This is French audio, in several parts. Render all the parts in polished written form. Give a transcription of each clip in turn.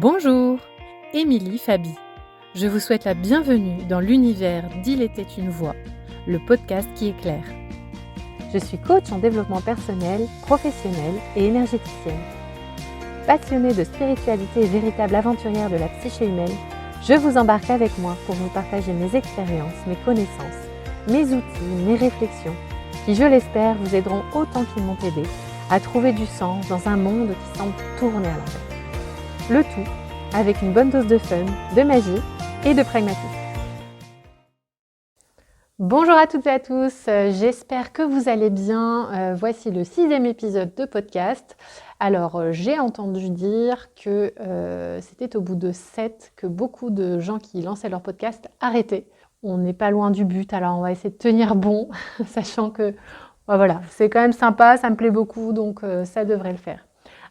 Bonjour, Émilie Fabi. Je vous souhaite la bienvenue dans l'univers d'Il était une voix, le podcast qui éclaire. Je suis coach en développement personnel, professionnel et énergéticienne. Passionnée de spiritualité et véritable aventurière de la psyché humaine, je vous embarque avec moi pour vous partager mes expériences, mes connaissances, mes outils, mes réflexions, qui, je l'espère, vous aideront autant qu'ils m'ont aidé à trouver du sens dans un monde qui semble tourner à l'envers. Le tout avec une bonne dose de fun, de magie et de pragmatisme. Bonjour à toutes et à tous, j'espère que vous allez bien. Voici le 6e épisode de podcast. Alors, j'ai entendu dire que c'était au bout de 7 que beaucoup de gens qui lançaient leur podcast arrêtaient. On n'est pas loin du but, alors on va essayer de tenir bon, sachant que voilà, c'est quand même sympa, ça me plaît beaucoup, donc ça devrait le faire.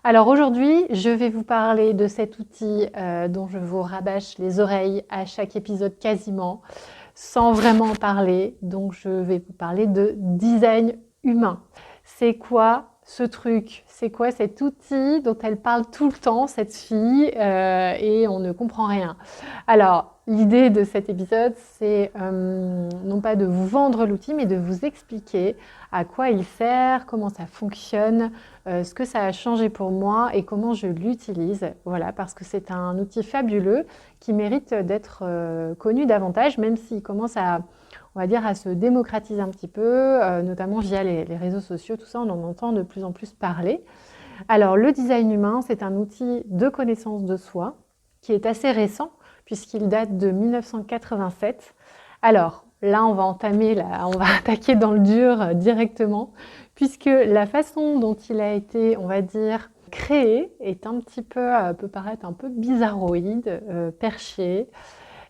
Alors aujourd'hui, je vais vous parler de cet outil dont je vous rabâche les oreilles à chaque épisode quasiment, sans vraiment en parler. Donc je vais vous parler de design humain. C'est quoi ce truc? C'est quoi cet outil dont elle parle tout le temps, cette fille, et on ne comprend rien? Alors, l'idée de cet épisode, c'est non pas de vous vendre l'outil, mais de vous expliquer à quoi il sert, comment ça fonctionne, ce que ça a changé pour moi et comment je l'utilise. Voilà, parce que c'est un outil fabuleux qui mérite d'être connu davantage, même s'il commence on va dire, à se démocratiser un petit peu, notamment via les réseaux sociaux, tout ça, on en entend de plus en plus parler. Alors, le design humain, c'est un outil de connaissance de soi qui est assez récent, puisqu'il date de 1987. Alors, là, on va attaquer dans le dur directement, puisque la façon dont il a été, on va dire, créé est un petit peu, peut paraître un peu bizarroïde, perché.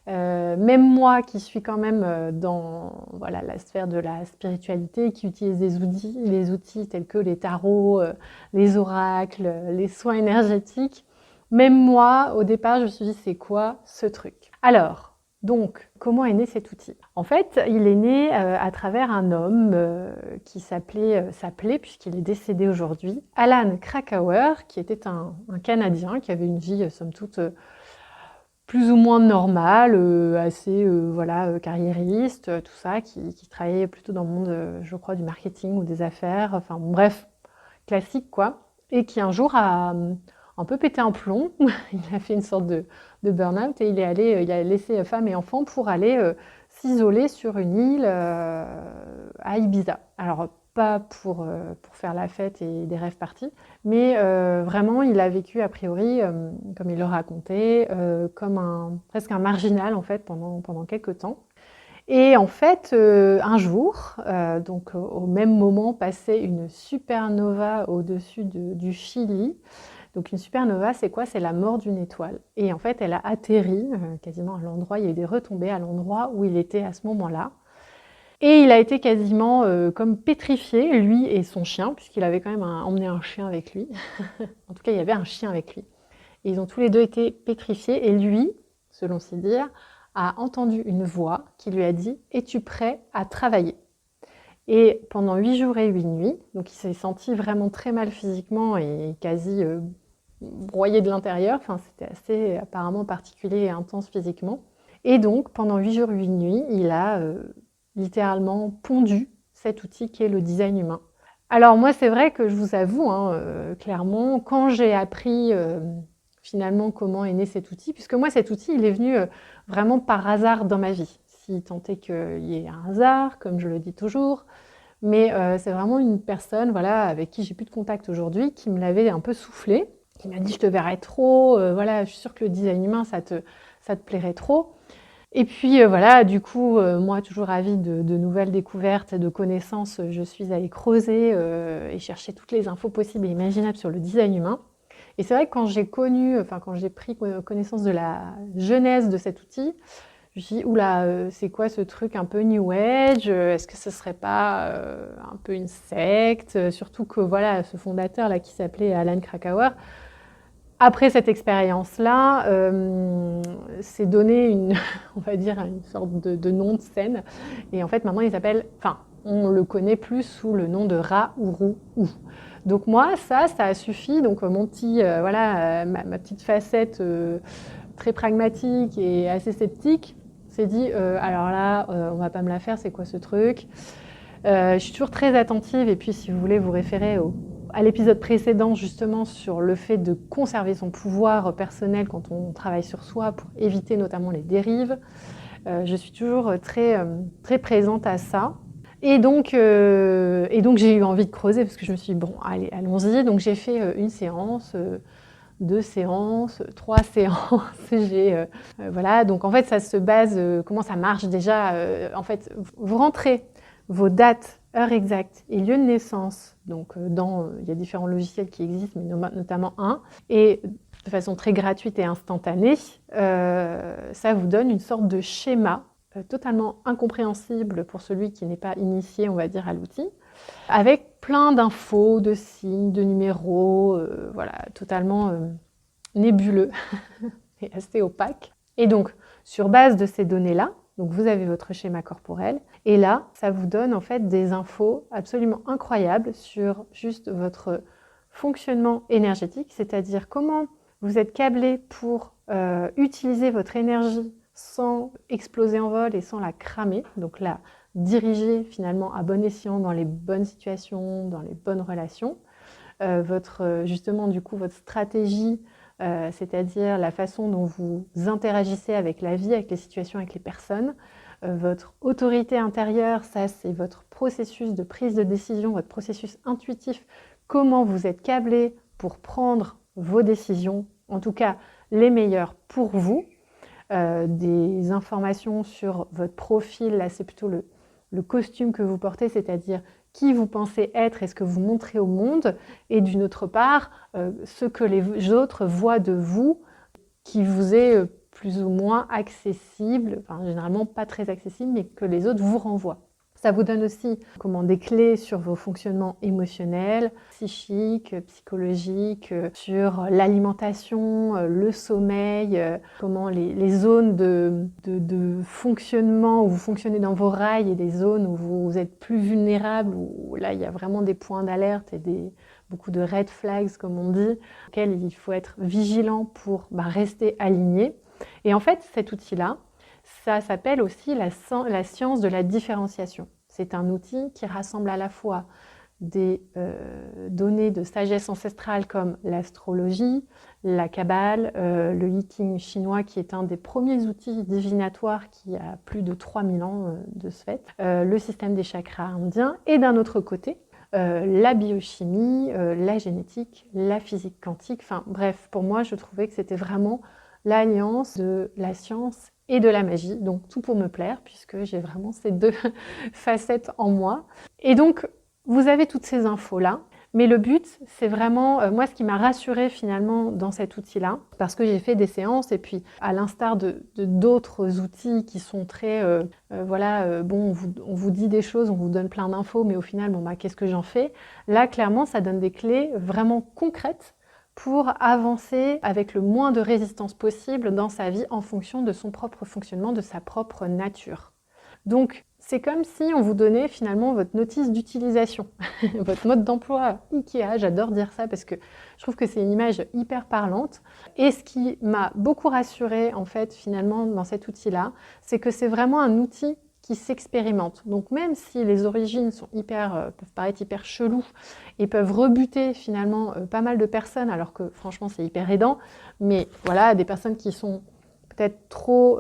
Même moi qui suis quand même dans la sphère de la spiritualité, qui utilise les outils tels que les tarots, les oracles, les soins énergétiques, même moi, au départ, je me suis dit, c'est quoi ce truc? Alors, donc, comment est né cet outil? En fait, il est né à travers un homme qui s'appelait, puisqu'il est décédé aujourd'hui, Alan Krakauer, qui était un Canadien, qui avait une vie, somme toute, plus ou moins normale, assez carriériste, tout ça, qui travaillait plutôt dans le monde, je crois, du marketing ou des affaires, enfin bref, classique quoi, et qui un jour a un peu pété un plomb. Il a fait une sorte de burn-out et il a laissé femme et enfant pour aller s'isoler sur une île à Ibiza. Alors pas pour faire la fête et des rêves partis, mais vraiment il a vécu a priori, comme il le racontait, comme presque un marginal en fait pendant quelques temps. Et en fait, un jour, donc au même moment, passait une supernova au-dessus du Chili. Donc une supernova, c'est quoi? C'est la mort d'une étoile. Et en fait, elle a atterri quasiment à l'endroit, il y a eu des retombées à l'endroit où il était à ce moment-là. Et il a été quasiment comme pétrifié, lui et son chien, puisqu'il avait quand même emmené un chien avec lui. En tout cas, il y avait un chien avec lui. Et ils ont tous les deux été pétrifiés. Et lui, selon ses dires, a entendu une voix qui lui a dit « Es-tu prêt à travailler ?» Et pendant 8 jours et 8 nuits, donc il s'est senti vraiment très mal physiquement et quasi broyé de l'intérieur. Enfin, c'était assez apparemment particulier et intense physiquement. Et donc, pendant 8 jours et 8 nuits, il a littéralement pondu cet outil qui est le design humain. Alors moi, c'est vrai que je vous avoue, clairement, quand j'ai appris finalement comment est né cet outil, puisque moi cet outil il est venu vraiment par hasard dans ma vie, si tant est qu'il y ait un hasard, comme je le dis toujours, mais c'est vraiment une personne avec qui j'ai plus de contact aujourd'hui, qui me l'avait un peu soufflé, qui m'a dit je te verrai trop, je suis sûre que le design humain ça te plairait trop. Et puis du coup, moi toujours avide de nouvelles découvertes et de connaissances, je suis allée creuser et chercher toutes les infos possibles et imaginables sur le design humain. Et c'est vrai que quand j'ai pris connaissance de la genèse de cet outil, je me suis dit, oula, c'est quoi ce truc un peu New Age? Est-ce que ce serait pas un peu une secte? Surtout que ce fondateur là qui s'appelait Alan Krakauer, après cette expérience-là, s'est donné on va dire, une sorte de nom de scène. Et en fait, maintenant, il s'appelle, on le connaît plus sous le nom de rat ou roux ou. Donc moi, ça a suffi. Donc mon petit, ma petite facette très pragmatique et assez sceptique s'est dit, alors là, on va pas me la faire, c'est quoi ce truc? Je suis toujours très attentive et puis si vous voulez vous référer à l'épisode précédent justement sur le fait de conserver son pouvoir personnel quand on travaille sur soi pour éviter notamment les dérives. Je suis toujours très présente à ça. Et donc j'ai eu envie de creuser parce que je me suis dit, bon, allez, allons-y. Donc j'ai fait une séance, 2 séances, 3 séances. Voilà, donc en fait, ça se base, comment ça marche déjà en fait, vous rentrez vos dates, heures exactes et lieu de naissance. Donc il y a différents logiciels qui existent, mais notamment un. Et de façon très gratuite et instantanée, ça vous donne une sorte de schéma totalement incompréhensible pour celui qui n'est pas initié, on va dire, à l'outil, avec plein d'infos, de signes, de numéros, voilà, totalement nébuleux et assez opaque. Et donc, sur base de ces données-là, donc vous avez votre schéma corporel, et là, ça vous donne en fait des infos absolument incroyables sur juste votre fonctionnement énergétique, c'est-à-dire comment vous êtes câblé pour utiliser votre énergie sans exploser en vol et sans la cramer, donc la diriger finalement à bon escient dans les bonnes situations, dans les bonnes relations. Justement, du coup, votre stratégie, c'est-à-dire la façon dont vous interagissez avec la vie, avec les situations, avec les personnes. Votre autorité intérieure, ça c'est votre processus de prise de décision, votre processus intuitif, comment vous êtes câblé pour prendre vos décisions, en tout cas les meilleures pour vous. Des informations sur votre profil, là c'est plutôt le costume que vous portez, c'est-à-dire qui vous pensez être et ce que vous montrez au monde, et d'une autre part, ce que les autres voient de vous, qui vous est plus ou moins accessible, enfin généralement pas très accessible, mais que les autres vous renvoient. Ça vous donne aussi des clés sur vos fonctionnements émotionnels, psychiques, psychologiques, sur l'alimentation, le sommeil, comment les zones de fonctionnement où vous fonctionnez dans vos rails et des zones où vous êtes plus vulnérable, où là il y a vraiment des points d'alerte et beaucoup de red flags comme on dit, auxquels il faut être vigilant pour rester aligné. Et en fait cet outil-là, ça s'appelle aussi la science de la différenciation. C'est un outil qui rassemble à la fois des données de sagesse ancestrale comme l'astrologie, la kabbale, le I Ching chinois qui est un des premiers outils divinatoires qui a plus de 3000 ans de ce fait, le système des chakras indiens, et d'un autre côté, la biochimie, la génétique, la physique quantique. Enfin bref, pour moi, je trouvais que c'était vraiment l'alliance de la science et de la magie, donc tout pour me plaire, puisque j'ai vraiment ces deux facettes en moi. Et donc, vous avez toutes ces infos-là, mais le but, c'est vraiment, moi, ce qui m'a rassurée finalement dans cet outil-là, parce que j'ai fait des séances, et puis à l'instar de d'autres outils qui sont très, bon, on vous dit des choses, on vous donne plein d'infos, mais au final, qu'est-ce que j'en fais? Là, clairement, ça donne des clés vraiment concrètes pour avancer avec le moins de résistance possible dans sa vie en fonction de son propre fonctionnement, de sa propre nature. Donc, c'est comme si on vous donnait finalement votre notice d'utilisation, votre mode d'emploi Ikea, j'adore dire ça parce que je trouve que c'est une image hyper parlante. Et ce qui m'a beaucoup rassurée en fait finalement dans cet outil-là, c'est que c'est vraiment un outil qui s'expérimentent. Donc même si les origines sont peuvent paraître hyper cheloues et peuvent rebuter finalement pas mal de personnes, alors que franchement c'est hyper aidant, mais voilà, des personnes qui sont peut-être trop,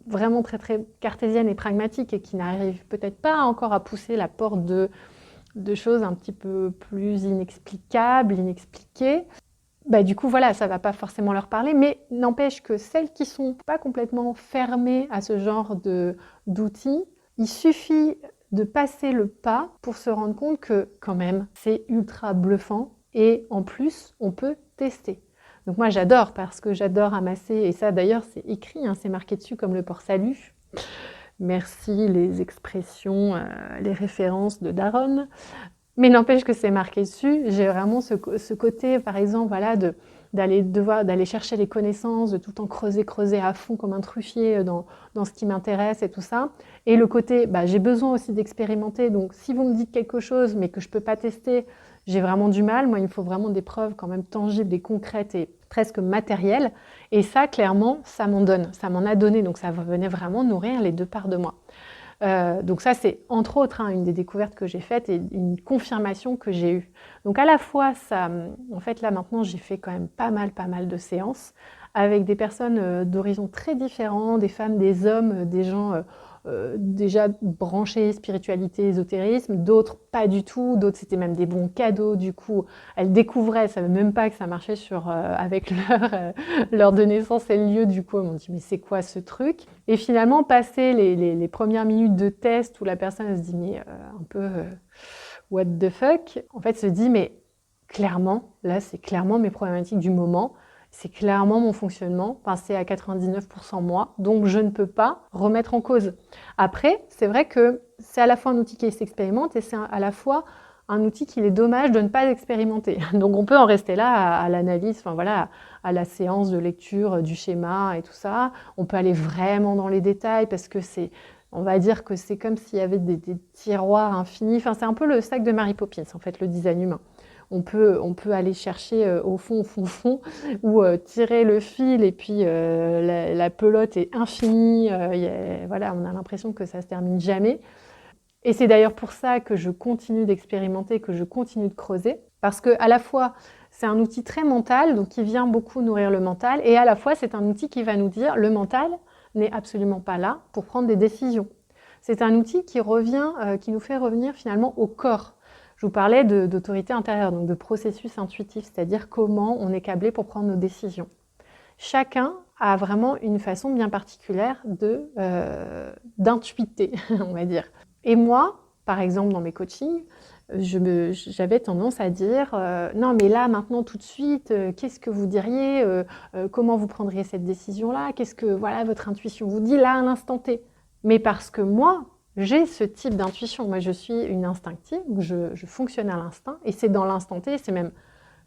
vraiment très très cartésiennes et pragmatiques et qui n'arrivent peut-être pas encore à pousser la porte de choses un petit peu plus inexplicables, inexpliquées. Du coup, voilà, ça ne va pas forcément leur parler, mais n'empêche que celles qui ne sont pas complètement fermées à ce genre d'outils, il suffit de passer le pas pour se rendre compte que, quand même, c'est ultra bluffant et en plus, on peut tester. Donc moi, j'adore parce que j'adore amasser, et ça d'ailleurs, c'est écrit, c'est marqué dessus comme le port salut. Merci les expressions, les références de Daron. Mais n'empêche que c'est marqué dessus, j'ai vraiment ce côté, par exemple, voilà, d'aller chercher les connaissances, de tout le temps creuser à fond comme un truffier dans ce qui m'intéresse et tout ça. Et le côté, j'ai besoin aussi d'expérimenter. Donc, si vous me dites quelque chose, mais que je peux pas tester, j'ai vraiment du mal. Moi, il me faut vraiment des preuves quand même tangibles et concrètes et presque matérielles. Et ça, clairement, ça m'en donne. Ça m'en a donné. Donc, ça venait vraiment nourrir les deux parts de moi. Donc ça, c'est entre autres une des découvertes que j'ai faites et une confirmation que j'ai eue. Donc à la fois, ça, en fait, là maintenant, j'ai fait quand même pas mal de séances avec des personnes d'horizons très différents, des femmes, des hommes, des gens déjà branchés spiritualité, ésotérisme, d'autres pas du tout, d'autres c'était même des bons cadeaux. Du coup, elles découvraient, elles savaient même pas que ça marchait avec leur de naissance et le lieu. Du coup, elles m'ont dit mais c'est quoi ce truc? Et finalement, passer les premières minutes de test où la personne elle se dit mais un peu what the fuck, en fait se dit mais clairement, là c'est clairement mes problématiques du moment. C'est clairement mon fonctionnement, enfin, c'est à 99% moi, donc je ne peux pas remettre en cause. Après, c'est vrai que c'est à la fois un outil qui s'expérimente et c'est à la fois un outil qu'il est dommage de ne pas expérimenter. Donc on peut en rester là à l'analyse, enfin voilà, à la séance de lecture du schéma et tout ça. On peut aller vraiment dans les détails parce que on va dire que c'est comme s'il y avait des tiroirs infinis. Enfin, c'est un peu le sac de Mary Poppins, en fait, le design humain. On peut aller chercher au fond, ou tirer le fil et puis la pelote est infinie. Voilà, on a l'impression que ça se termine jamais. Et c'est d'ailleurs pour ça que je continue d'expérimenter, que je continue de creuser, parce que à la fois c'est un outil très mental, donc qui vient beaucoup nourrir le mental, et à la fois c'est un outil qui va nous dire le mental n'est absolument pas là pour prendre des décisions. C'est un outil qui nous fait revenir finalement au corps. Je vous parlais d'autorité intérieure, donc de processus intuitif, c'est-à-dire comment on est câblé pour prendre nos décisions. Chacun a vraiment une façon bien particulière d'intuiter, on va dire. Et moi, par exemple, dans mes coachings, j'avais tendance à dire non mais là maintenant tout de suite qu'est-ce que vous diriez, comment vous prendriez cette décision-là, qu'est-ce que voilà votre intuition vous dit là à l'instant T. Mais parce que moi j'ai ce type d'intuition, moi je suis une instinctive, je fonctionne à l'instinct et c'est dans l'instant T, c'est même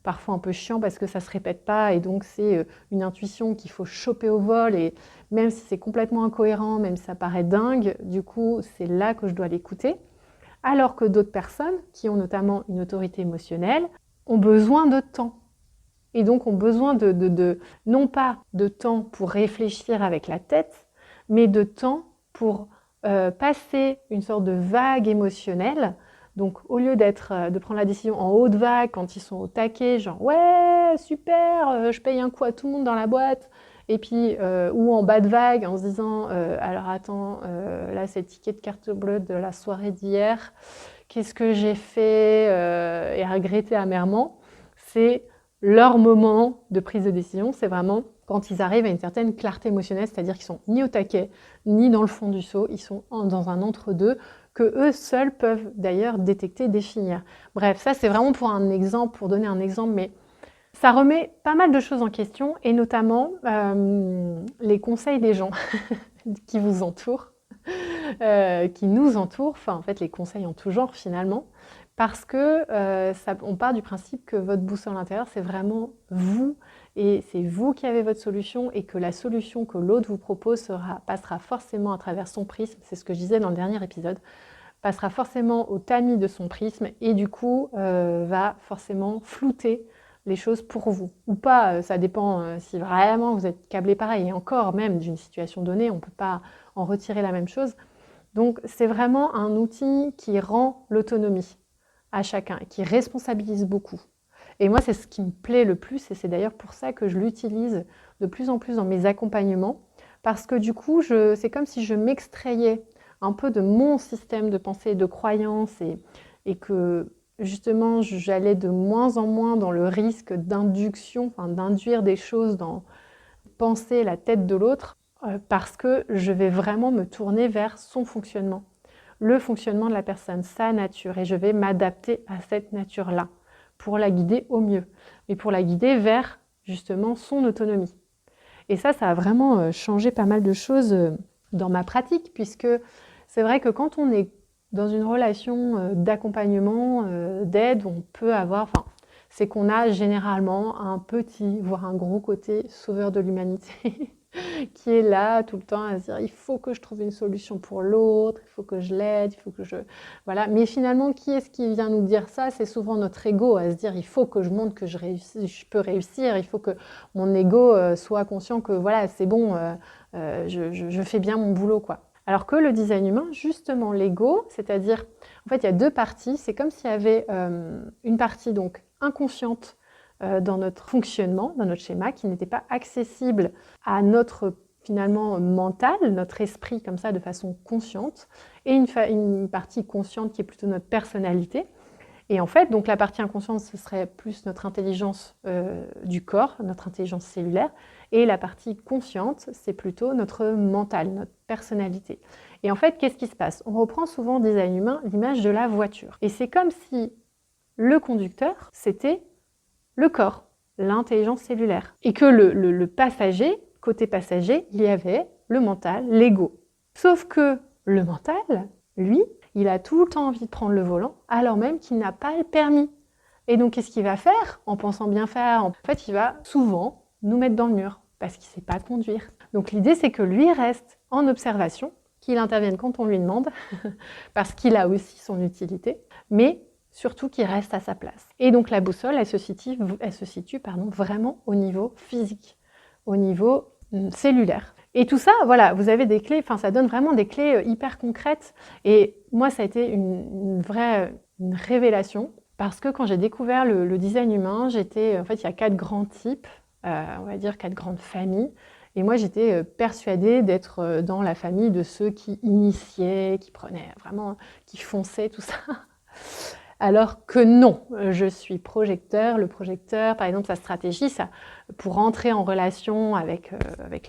parfois un peu chiant parce que ça se répète pas et donc c'est une intuition qu'il faut choper au vol et même si c'est complètement incohérent, même si ça paraît dingue, du coup c'est là que je dois l'écouter. Alors que d'autres personnes, qui ont notamment une autorité émotionnelle, ont besoin de temps. Et donc ont besoin non pas de temps pour réfléchir avec la tête, mais de temps pour passer une sorte de vague émotionnelle. Donc au lieu de prendre la décision en haute vague quand ils sont au taquet, genre ouais super, je paye un coup à tout le monde dans la boîte, et puis ou en bas de vague en se disant alors attends là c'est le ticket de carte bleue de la soirée d'hier, qu'est-ce que j'ai fait et regretter amèrement. C'est leur moment de prise de décision, c'est vraiment quand ils arrivent à une certaine clarté émotionnelle, c'est-à-dire qu'ils sont ni au taquet ni dans le fond du seau, ils sont dans un entre-deux que eux seuls peuvent d'ailleurs détecter, définir. Bref, ça c'est vraiment pour donner un exemple, mais ça remet pas mal de choses en question, et notamment les conseils des gens qui vous entourent, qui nous entourent, enfin en fait les conseils en tout genre finalement, parce que on part du principe que votre boussole intérieure c'est vraiment vous, et c'est vous qui avez votre solution, et que la solution que l'autre vous propose passera forcément à travers son prisme, c'est ce que je disais dans le dernier épisode, passera forcément au tamis de son prisme, et du coup va forcément flouter les choses pour vous. Ou pas, ça dépend si vraiment vous êtes câblé pareil, et encore même d'une situation donnée, on ne peut pas en retirer la même chose. Donc c'est vraiment un outil qui rend l'autonomie à chacun, et qui responsabilise beaucoup. Et moi, c'est ce qui me plaît le plus, et c'est d'ailleurs pour ça que je l'utilise de plus en plus dans mes accompagnements, parce que du coup, c'est comme si je m'extrayais un peu de mon système de pensée et de croyance, et que justement, j'allais de moins en moins dans le risque d'induction, enfin d'induire des choses dans penser la tête de l'autre, parce que je vais vraiment me tourner vers son fonctionnement, le fonctionnement de la personne, sa nature, et je vais m'adapter à cette nature-là pour la guider au mieux, mais pour la guider vers justement son autonomie. Et ça a vraiment changé pas mal de choses dans ma pratique, puisque c'est vrai que quand on est dans une relation d'accompagnement, d'aide, on peut avoir, enfin, c'est qu'on a généralement un petit, voire un gros côté sauveur de l'humanité qui est là tout le temps à se dire il faut que je trouve une solution pour l'autre, il faut que je l'aide, il faut que je... Voilà. Mais finalement, qui est-ce qui vient nous dire ça? C'est souvent notre ego à se dire il faut que je montre que je peux réussir, il faut que mon ego soit conscient que voilà, c'est bon, je fais bien mon boulot, quoi. Alors que le design humain, justement, l'ego, c'est-à-dire, en fait, il y a deux parties. C'est comme s'il y avait une partie donc inconsciente dans notre fonctionnement, dans notre schéma, qui n'était pas accessible à notre finalement mental, notre esprit comme ça de façon consciente, et une partie consciente qui est plutôt notre personnalité. Et en fait, donc la partie inconsciente, ce serait plus notre intelligence du corps, notre intelligence cellulaire, et la partie consciente, c'est plutôt notre mental, notre personnalité. Et en fait, qu'est-ce qui se passe? On reprend souvent en design humain l'image de la voiture. Et c'est comme si le conducteur, c'était le corps, l'intelligence cellulaire. Et que le passager, côté passager, il y avait le mental, l'ego. Sauf que le mental, lui, il a tout le temps envie de prendre le volant, alors même qu'il n'a pas le permis. Et donc, qu'est-ce qu'il va faire? En pensant bien faire, en fait, il va souvent nous mettre dans le mur, parce qu'il ne sait pas conduire. Donc, l'idée, c'est que lui reste en observation, qu'il intervienne quand on lui demande, parce qu'il a aussi son utilité, mais surtout qu'il reste à sa place. Et donc, la boussole, elle se situe vraiment au niveau physique, au niveau cellulaire. Et tout ça, voilà, vous avez des clés, enfin ça donne vraiment des clés hyper concrètes. Et moi, ça a été une vraie révélation, parce que quand j'ai découvert le design humain, en fait, il y a 4 grands types, on va dire 4 grandes familles. Et moi, j'étais persuadée d'être dans la famille de ceux qui initiaient, qui prenaient vraiment, qui fonçaient, tout ça. Alors que non, je suis projecteur. Le projecteur, par exemple, sa stratégie, ça, pour entrer en relation avec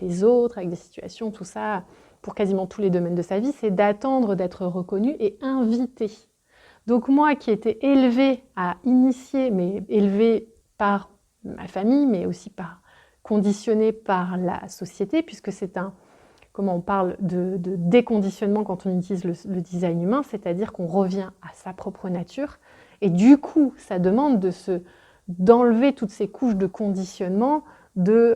les autres, avec des situations, tout ça, pour quasiment tous les domaines de sa vie, c'est d'attendre d'être reconnu et invité. Donc moi qui étais élevée à initier, mais élevée par ma famille, mais aussi conditionnée par la société, puisque c'est comment on parle de déconditionnement quand on utilise le design humain, c'est-à-dire qu'on revient à sa propre nature. Et du coup, ça demande d'enlever toutes ces couches de conditionnement de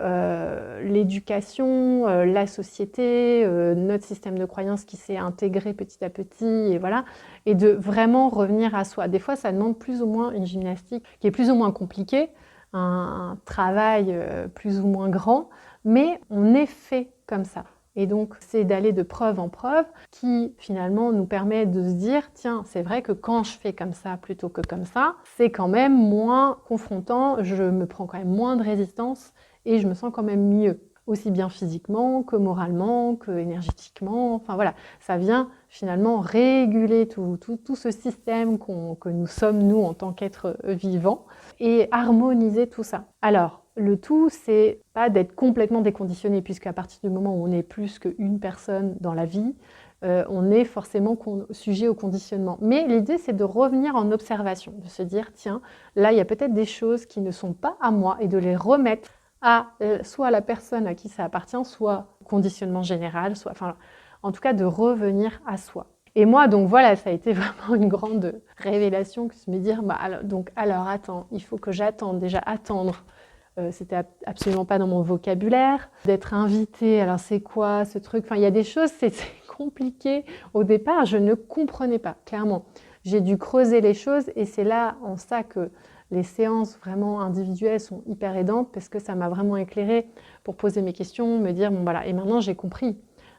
l'éducation, la société, notre système de croyances qui s'est intégré petit à petit, et voilà, et de vraiment revenir à soi. Des fois, ça demande plus ou moins une gymnastique qui est plus ou moins compliquée, un travail plus ou moins grand, mais on est fait comme ça. Et donc, c'est d'aller de preuve en preuve qui, finalement, nous permet de se dire « Tiens, c'est vrai que quand je fais comme ça plutôt que comme ça, c'est quand même moins confrontant, je me prends quand même moins de résistance et je me sens quand même mieux, aussi bien physiquement que moralement, que énergétiquement. » Enfin voilà, ça vient finalement réguler tout ce système que nous sommes, nous, en tant qu'êtres vivants, et harmoniser tout ça. Alors, le tout, c'est pas d'être complètement déconditionné, puisqu'à partir du moment où on est plus qu'une personne dans la vie, on est forcément sujet au conditionnement. Mais l'idée, c'est de revenir en observation, de se dire, tiens, là, il y a peut-être des choses qui ne sont pas à moi, et de les remettre à soit la personne à qui ça appartient, soit au conditionnement général, soit, enfin, en tout cas, de revenir à soi. Et moi, donc voilà, ça a été vraiment une grande révélation que de me dire, alors attends, il faut que j'attende, déjà attendre. C'était absolument pas dans mon vocabulaire. D'être invitée, alors c'est quoi ce truc? Enfin, il y a des choses, c'est compliqué. Au départ, je ne comprenais pas, clairement. J'ai dû creuser les choses et c'est là, en ça, que les séances vraiment individuelles sont hyper aidantes parce que ça m'a vraiment éclairée pour poser mes questions, me dire, bon voilà, et maintenant j'ai compris.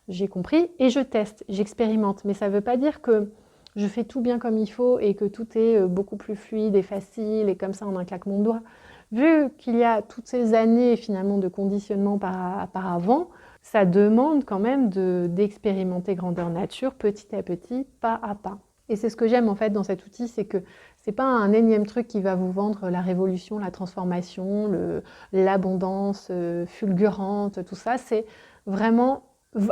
J'ai compris et je teste, j'expérimente. Mais ça ne veut pas dire que je fais tout bien comme il faut et que tout est beaucoup plus fluide et facile et comme ça en un claquement de doigts. Vu qu'il y a toutes ces années finalement de conditionnement par avant, ça demande quand même d'expérimenter grandeur nature petit à petit, pas à pas. Et c'est ce que j'aime en fait dans cet outil, c'est que c'est pas un énième truc qui va vous vendre la révolution, la transformation, l'abondance fulgurante, tout ça. C'est vraiment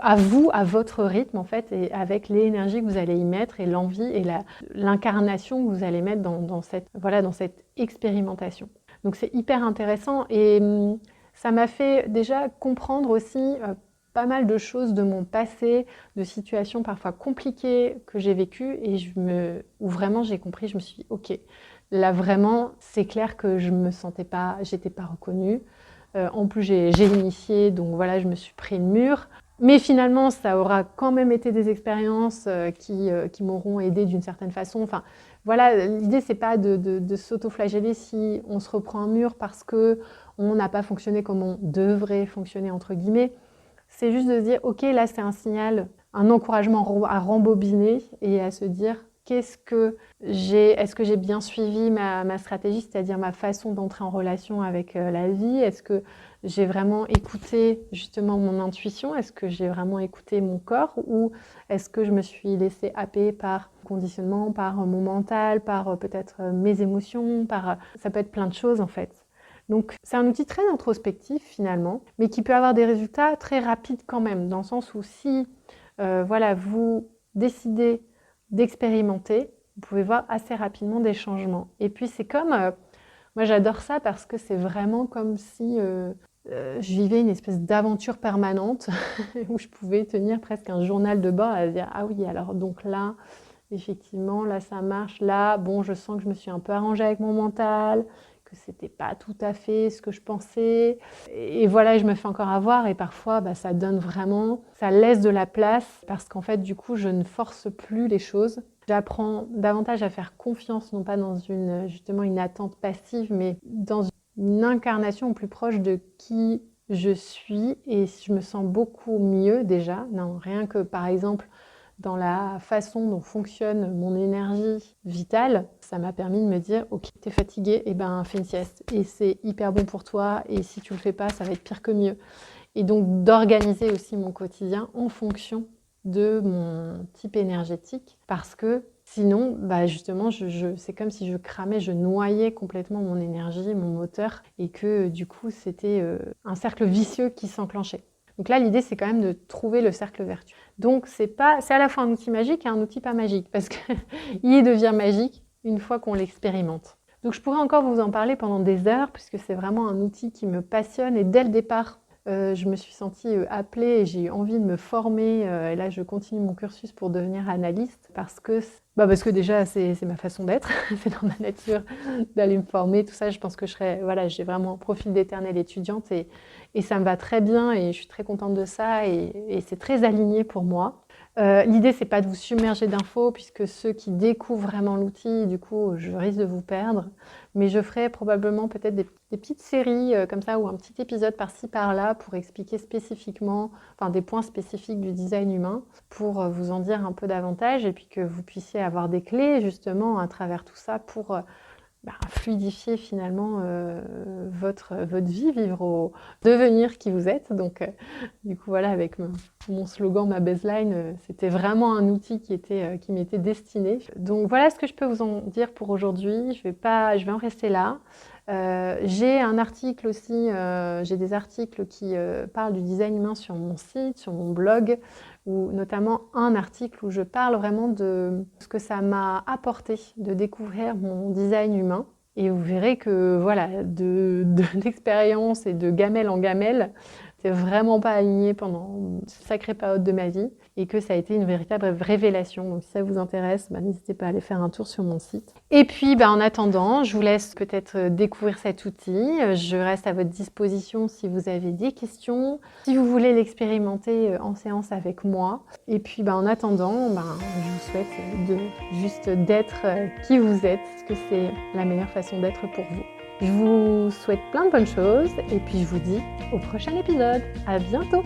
à vous, à votre rythme en fait, et avec l'énergie que vous allez y mettre et l'envie et l'incarnation que vous allez mettre dans cette expérimentation. Donc c'est hyper intéressant et ça m'a fait déjà comprendre aussi pas mal de choses de mon passé, de situations parfois compliquées que j'ai vécues et où vraiment j'ai compris, je me suis dit, ok, là vraiment, c'est clair que je me sentais pas, j'étais pas reconnue. En plus, j'ai initié, donc voilà, je me suis pris le mur. Mais finalement, ça aura quand même été des expériences qui m'auront aidée d'une certaine façon. Enfin, voilà, l'idée, c'est pas de s'auto-flageller si on se reprend un mur parce que on n'a pas fonctionné comme on devrait fonctionner, entre guillemets. C'est juste de se dire, ok, là, c'est un signal, un encouragement à rembobiner et à se dire, est-ce que j'ai bien suivi ma stratégie, c'est-à-dire ma façon d'entrer en relation avec la vie? Est-ce que j'ai vraiment écouté justement mon intuition? Est-ce que j'ai vraiment écouté mon corps? Ou est-ce que je me suis laissée happer par conditionnement, par mon mental, par peut-être mes émotions, ça peut être plein de choses en fait. Donc c'est un outil très introspectif finalement, mais qui peut avoir des résultats très rapides quand même, dans le sens où si voilà, vous décidez d'expérimenter, vous pouvez voir assez rapidement des changements. Et puis c'est comme, moi j'adore ça parce que c'est vraiment comme si je vivais une espèce d'aventure permanente où je pouvais tenir presque un journal de bord à dire ah oui alors donc là effectivement là ça marche, là bon je sens que je me suis un peu arrangée avec mon mental, que c'était pas tout à fait ce que je pensais. Et voilà, je me fais encore avoir et parfois, ça donne vraiment, ça laisse de la place parce qu'en fait, du coup, je ne force plus les choses. J'apprends davantage à faire confiance, non pas dans justement une attente passive, mais dans une incarnation plus proche de qui je suis et je me sens beaucoup mieux déjà. Non, rien que par exemple, dans la façon dont fonctionne mon énergie vitale, ça m'a permis de me dire « Ok, t'es fatigué, et fais une sieste. Et c'est hyper bon pour toi, et si tu le fais pas, ça va être pire que mieux. » Et donc d'organiser aussi mon quotidien en fonction de mon type énergétique, parce que sinon, justement, c'est comme si je cramais, je noyais complètement mon énergie, mon moteur, et que du coup, c'était un cercle vicieux qui s'enclenchait. Donc là, l'idée, c'est quand même de trouver le cercle vertueux. Donc, c'est à la fois un outil magique et un outil pas magique, parce qu'il devient magique une fois qu'on l'expérimente. Donc, je pourrais encore vous en parler pendant des heures, puisque c'est vraiment un outil qui me passionne. Et dès le départ, je me suis sentie appelée et j'ai eu envie de me former. Et là, je continue mon cursus pour devenir analyste, parce que déjà, c'est ma façon d'être. C'est dans ma nature d'aller me former, tout ça. Je pense que j'ai vraiment un profil d'éternelle étudiante et ça me va très bien et je suis très contente de ça et c'est très aligné pour moi. L'idée, c'est pas de vous submerger d'infos puisque ceux qui découvrent vraiment l'outil, du coup, je risque de vous perdre. Mais je ferai probablement peut-être des petites séries comme ça ou un petit épisode par-ci par-là pour expliquer spécifiquement, enfin des points spécifiques du design humain pour vous en dire un peu davantage et puis que vous puissiez avoir des clés justement à travers tout ça pour fluidifier finalement votre vie, devenir qui vous êtes. Donc du coup voilà, avec mon slogan, ma baseline, c'était vraiment un outil qui m'était destiné. Donc voilà ce que je peux vous en dire pour aujourd'hui. Je vais en rester là. J'ai un article aussi, j'ai des articles qui parlent du design humain sur mon site, sur mon blog, ou notamment un article où je parle vraiment de ce que ça m'a apporté de découvrir mon design humain. Et vous verrez que voilà, d'expérience et de gamelle en gamelle, c'est vraiment pas aligné pendant une sacrée période de ma vie et que ça a été une véritable révélation. Donc si ça vous intéresse, n'hésitez pas à aller faire un tour sur mon site. Et puis en attendant, je vous laisse peut-être découvrir cet outil. Je reste à votre disposition si vous avez des questions, si vous voulez l'expérimenter en séance avec moi. Et puis en attendant, je vous souhaite d'être qui vous êtes, parce que c'est la meilleure façon d'être pour vous. Je vous souhaite plein de bonnes choses et puis je vous dis au prochain épisode. À bientôt!